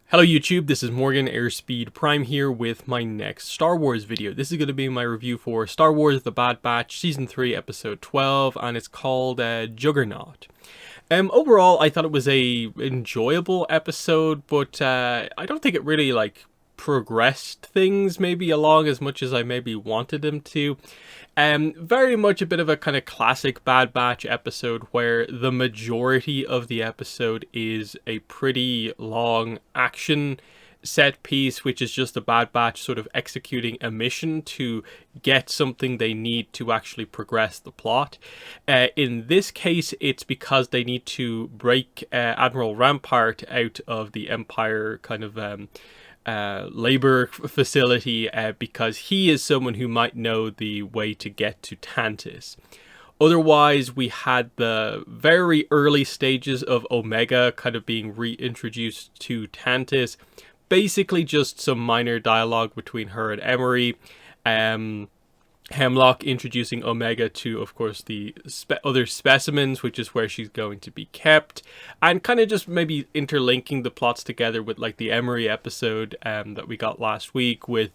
Hello YouTube, this is Morgan Airspeed Prime here with my next Star Wars video. This is going to be my review for Star Wars The Bad Batch Season 3 Episode 12, and it's called Juggernaut. Overall, I thought it was a enjoyable episode, but I don't think it really progressed things maybe along as much as I maybe wanted them to. Very much a bit of a kind of classic Bad Batch episode where the majority of the episode is a pretty long action set piece, which is just the Bad Batch sort of executing a mission to get something they need to actually progress the plot. In this case, it's because they need to break Admiral Rampart out of the Empire kind of labor facility because he is someone who might know the way to get to Tantis. Otherwise, we had the very early stages of Omega kind of being reintroduced to Tantis. Basically just some minor dialogue between her and Emery. Hemlock introducing Omega to, of course, the other specimens, which is where she's going to be kept, and kind of just maybe interlinking the plots together with like the Emery episode that we got last week with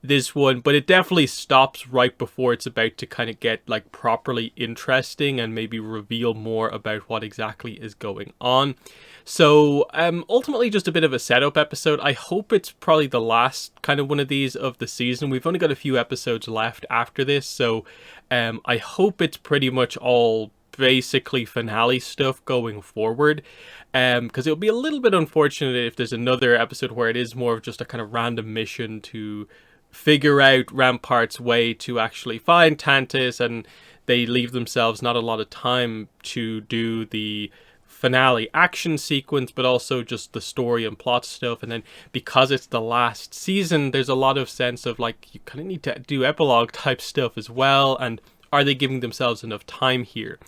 this one. But it definitely stops right before it's about to kind of get like properly interesting and maybe reveal more about what exactly is going on. So ultimately just a bit of a setup episode. I hope it's probably the last kind of one of these of the season. We've only got a few episodes left after this, so I hope it's pretty much all basically finale stuff going forward, because it'll be a little bit unfortunate if there's another episode where it is more of just a kind of random mission to figure out Rampart's way to actually find Tantis, and they leave themselves not a lot of time to do the finale action sequence, but also just the story and plot stuff. And then because it's the last season, there's a lot of sense of like you kind of need to do epilogue type stuff as well, and are they giving themselves enough time here?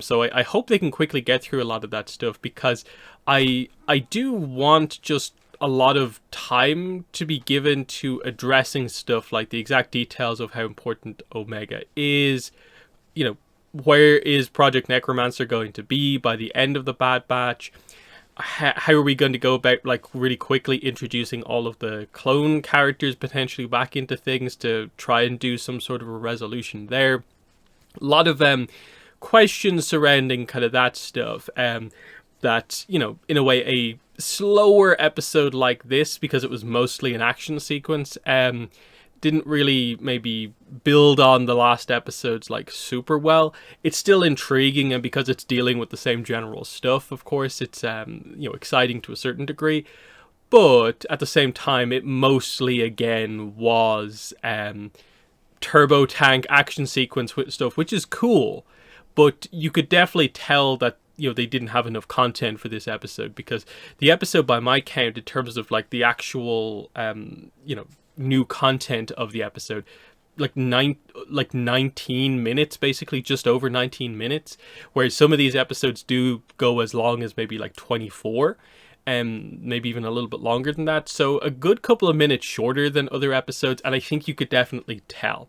So I hope they can quickly get through a lot of that stuff, because I do want just a lot of time to be given to addressing stuff like the exact details of how important Omega is. You know, where is Project Necromancer going to be by the end of the Bad Batch? How are we going to go about like really quickly introducing all of the clone characters potentially back into things to try and do some sort of a resolution there? A lot of questions surrounding kind of that stuff. That, you know, in a way a slower episode like this, because it was mostly an action sequence, didn't really maybe build on the last episodes like super well. It's still intriguing, and because it's dealing with the same general stuff, of course, it's you know, exciting to a certain degree. But at the same time, it mostly again was turbo tank action sequence stuff, which is cool, but you could definitely tell that, you know, they didn't have enough content for this episode, because the episode, by my count, in terms of like the actual you know, new content of the episode, like 19 minutes, basically just over 19 minutes, whereas some of these episodes do go as long as maybe like 24, and maybe even a little bit longer than that. So a good couple of minutes shorter than other episodes, and I think you could definitely tell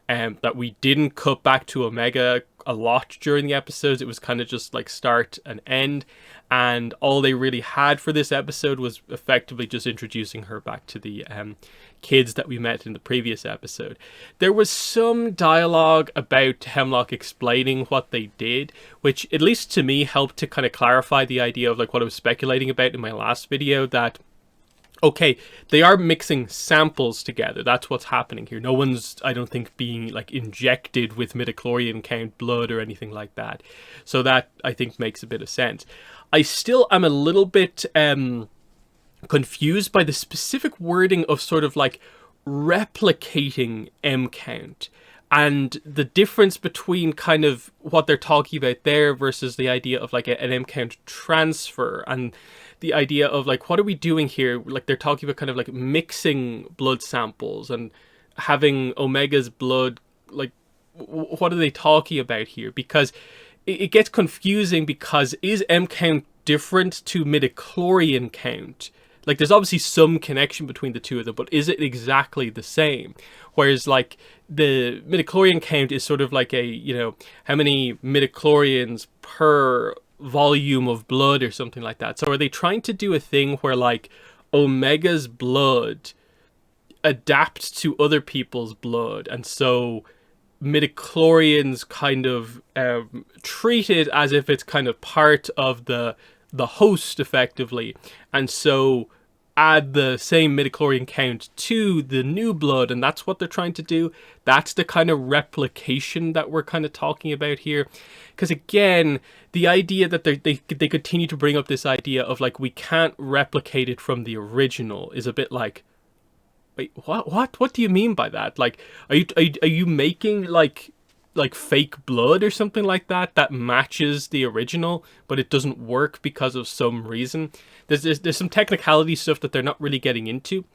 that we didn't cut back to Omega a lot during the episodes. It was kind of just like start and end, and all they really had for this episode was effectively just introducing her back to the kids that we met in the previous episode. There was some dialogue about Hemlock explaining what they did, which at least to me helped to kind of clarify the idea of like what I was speculating about in my last video, that okay, they are mixing samples together. That's what's happening here. No one's, I don't think, being like injected with midichlorian count blood or anything like that. So that, I think, makes a bit of sense. I still am a little bit confused by the specific wording of sort of like replicating M count, and the difference between kind of what they're talking about there versus the idea of like an M count transfer, and the idea of like, what are we doing here? Like, they're talking about kind of like mixing blood samples and having Omega's blood, like what are they talking about here? Because it gets confusing, because is M count different to midichlorian count? Like, there's obviously some connection between the two of them, but is it exactly the same? Whereas, like, the midichlorian count is sort of like a, you know, how many midichlorians per volume of blood or something like that. So are they trying to do a thing where like Omega's blood adapts to other people's blood, and so midichlorians kind of treat it as if it's kind of part of the host effectively, and so add the same midichlorian count to the new blood, and that's what they're trying to do. That's the kind of replication that we're kind of talking about here. Because again, the idea that they continue to bring up this idea of like we can't replicate it from the original is a bit like, wait, what do you mean by that? Like, are you making like fake blood or something like that matches the original, but it doesn't work because of some reason? There's some technicality stuff that they're not really getting into,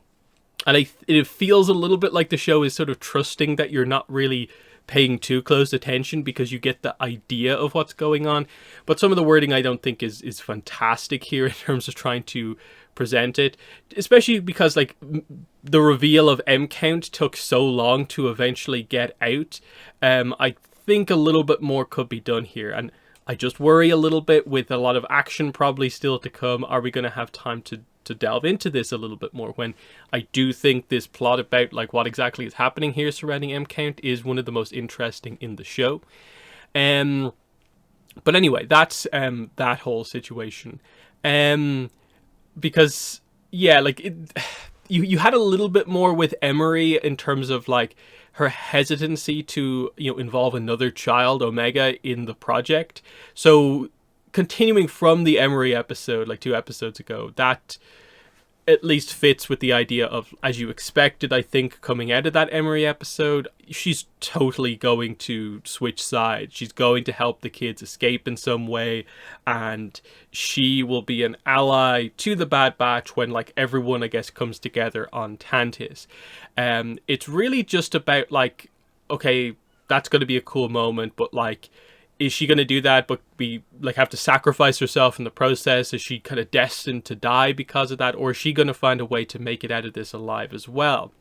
and it feels a little bit like the show is sort of trusting that you're not really paying too close attention because you get the idea of what's going on. But some of the wording I don't think is fantastic here in terms of trying to present it, especially because like the reveal of M count took so long to eventually get out. I think a little bit more could be done here, and I just worry a little bit with a lot of action probably still to come. Are we going to have time to delve into this a little bit more, when I do think this plot about like what exactly is happening here surrounding M count is one of the most interesting in the show. But anyway, that's that whole situation. Because yeah, like you had a little bit more with Emery in terms of like her hesitancy to, you know, involve another child, Omega, in the project. So continuing from the Emery episode, like 2 episodes ago, that at least fits with the idea of, as you expected, I think, coming out of that Emery episode, she's totally going to switch sides. She's going to help the kids escape in some way, and she will be an ally to the Bad Batch when, like, everyone, I guess, comes together on Tantis. It's really just about, like, okay, that's going to be a cool moment, but, like, is she going to do that but be like have to sacrifice herself in the process? Is she kind of destined to die because of that, or is she going to find a way to make it out of this alive as well?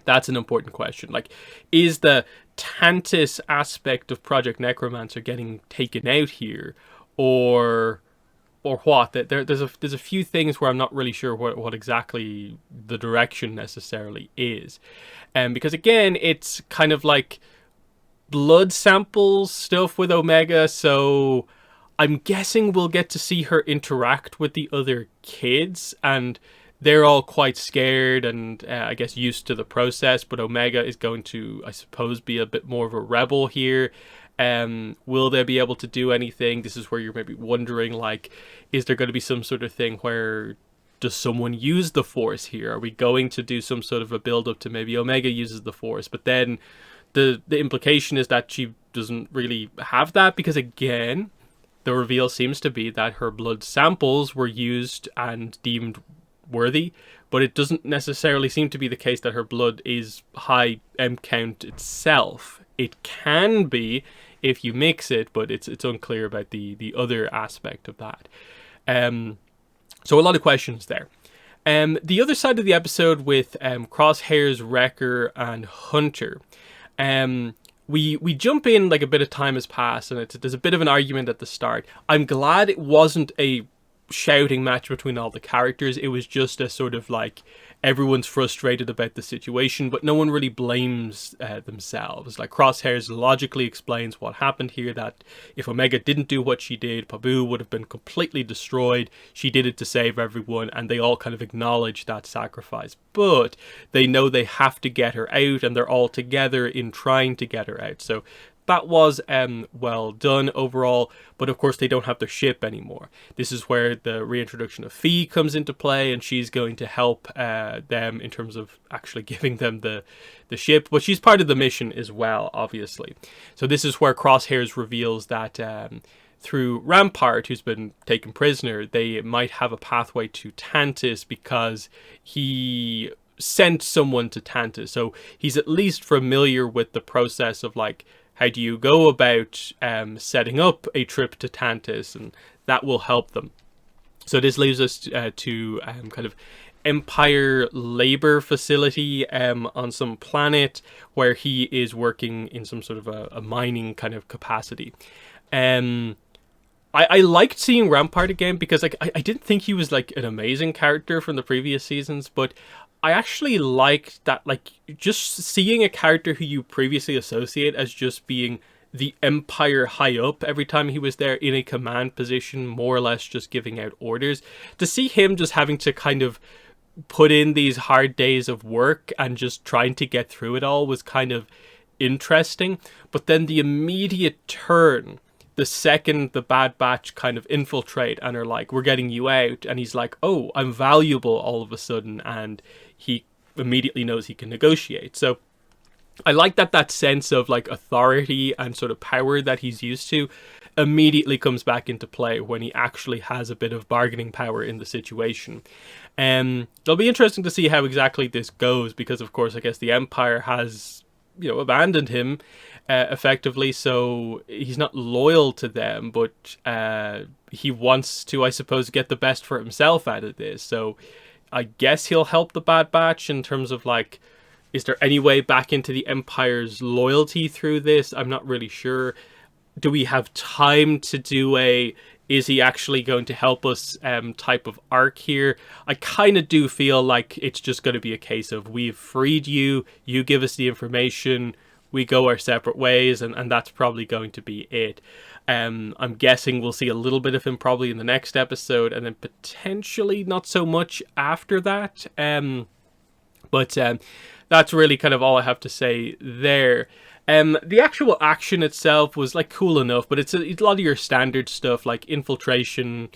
That's an important question. Like, is the Tantis aspect of Project Necromancer getting taken out here, or what? There's a few things where I'm not really sure what exactly the direction necessarily is, because again, it's kind of like blood samples stuff with Omega, so I'm guessing we'll get to see her interact with the other kids, and they're all quite scared and I guess used to the process, but Omega is going to, I suppose, be a bit more of a rebel here. Will they be able to do anything? This is where you're maybe wondering, like, is there going to be some sort of thing where does someone use the Force here? Are we going to do some sort of a build up to maybe Omega uses the Force, but then the implication is that she doesn't really have that, because again, the reveal seems to be that her blood samples were used and deemed worthy, but it doesn't necessarily seem to be the case that her blood is high M count itself. It can be if you mix it, but it's unclear about the other aspect of that. So a lot of questions there. The other side of the episode with Crosshair's Wrecker and Hunter. We jump in like a bit of time has passed, and there's a bit of an argument at the start. I'm glad it wasn't a shouting match between all the characters. It was just a sort of like everyone's frustrated about the situation, but no one really blames themselves. Like, Crosshairs logically explains what happened here, that if Omega didn't do what she did, Pabu would have been completely destroyed. She did it to save everyone, and they all kind of acknowledge that sacrifice. But they know they have to get her out, and they're all together in trying to get her out. So that was well done overall, but of course they don't have their ship anymore. This is where the reintroduction of Fee comes into play, and she's going to help them in terms of actually giving them the ship, but she's part of the mission as well, obviously. So this is where Crosshairs reveals that through Rampart, who's been taken prisoner, they might have a pathway to Tantis because he sent someone to Tantis. So he's at least familiar with the process of, like, how do you go about setting up a trip to Tantis, and that will help them. So this leaves us to kind of Empire labor facility on some planet where he is working in some sort of a mining kind of capacity. I liked seeing Rampart again because like I didn't think he was like an amazing character from the previous seasons, but I actually liked that, like, just seeing a character who you previously associate as just being the Empire high up every time he was there in a command position, more or less just giving out orders, to see him just having to kind of put in these hard days of work and just trying to get through it all was kind of interesting. But then the immediate turn, the second the Bad Batch kind of infiltrate and are like, we're getting you out, and he's like, oh, I'm valuable all of a sudden, and he immediately knows he can negotiate. So I like that sense of like authority and sort of power that he's used to immediately comes back into play when he actually has a bit of bargaining power in the situation. It'll be interesting to see how exactly this goes, because of course I guess the Empire has, you know, abandoned him effectively, so he's not loyal to them, but he wants to, I suppose, get the best for himself out of this. So I guess he'll help the Bad Batch in terms of like, is there any way back into the Empire's loyalty through this? I'm not really sure. Do we have time to do a, is he actually going to help us type of arc here? I kind of do feel like it's just going to be a case of, we've freed you, you give us the information, we go our separate ways, and that's probably going to be it. I'm guessing we'll see a little bit of him probably in the next episode, and then potentially not so much after that. But that's really kind of all I have to say there. The actual action itself was like cool enough, but it's a lot of your standard stuff like infiltration.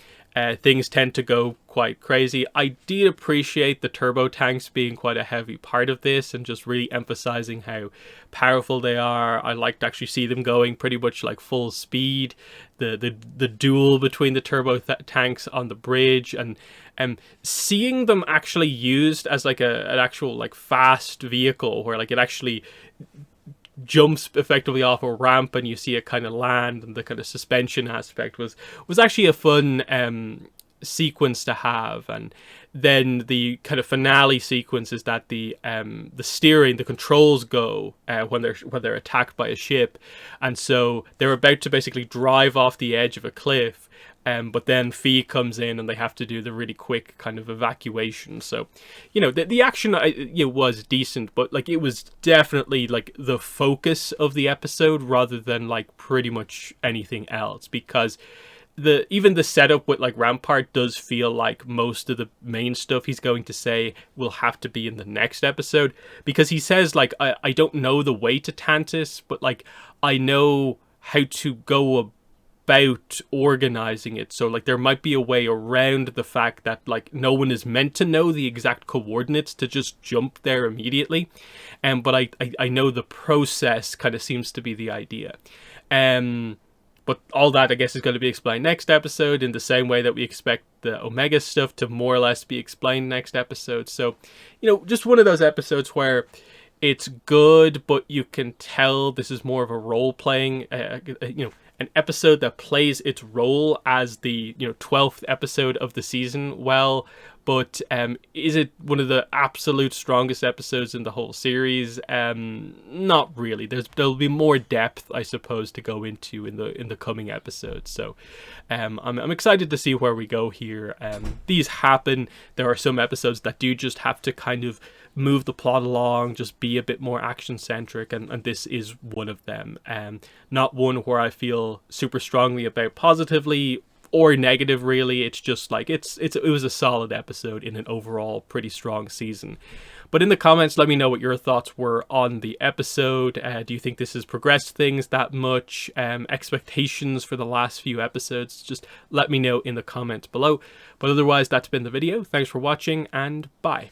Things tend to go quite crazy. I did appreciate the turbo tanks being quite a heavy part of this and just really emphasizing how powerful they are. I like to actually see them going pretty much like full speed. The duel between the turbo tanks on the bridge, and seeing them actually used as like an actual like fast vehicle where like it actually jumps effectively off a ramp and you see it kind of land, and the kind of suspension aspect was actually a fun sequence to have. And then the kind of finale sequence is that the steering, the controls go when they're attacked by a ship, and so they're about to basically drive off the edge of a cliff. But then Fee comes in and they have to do the really quick kind of evacuation. So, you know, the action was decent, but like it was definitely like the focus of the episode rather than like pretty much anything else, because even the setup with like Rampart does feel like most of the main stuff he's going to say will have to be in the next episode, because he says like, I don't know the way to Tantus, but like I know how to go about organizing it. So like there might be a way around the fact that like no one is meant to know the exact coordinates to just jump there immediately, but I know the process kind of seems to be the idea. But all that I guess is going to be explained next episode, in the same way that we expect the Omega stuff to more or less be explained next episode. So, you know, just one of those episodes where it's good, but you can tell this is more of a role-playing, an episode that plays its role as the 12th episode of the season well, but is it one of the absolute strongest episodes in the whole series? Not really. There'll be more depth, I suppose, to go into in the coming episodes. So I'm excited to see where we go here. These happen. There are some episodes that do just have to kind of move the plot along, just be a bit more action centric, and this is one of them. Not one where I feel super strongly about positively or negative, really. It's just like it was a solid episode in an overall pretty strong season. But in the comments, let me know what your thoughts were on the episode. Do you think this has progressed things that much? Expectations for the last few episodes? Just let me know in the comments below. But otherwise, that's been the video. Thanks for watching, and bye.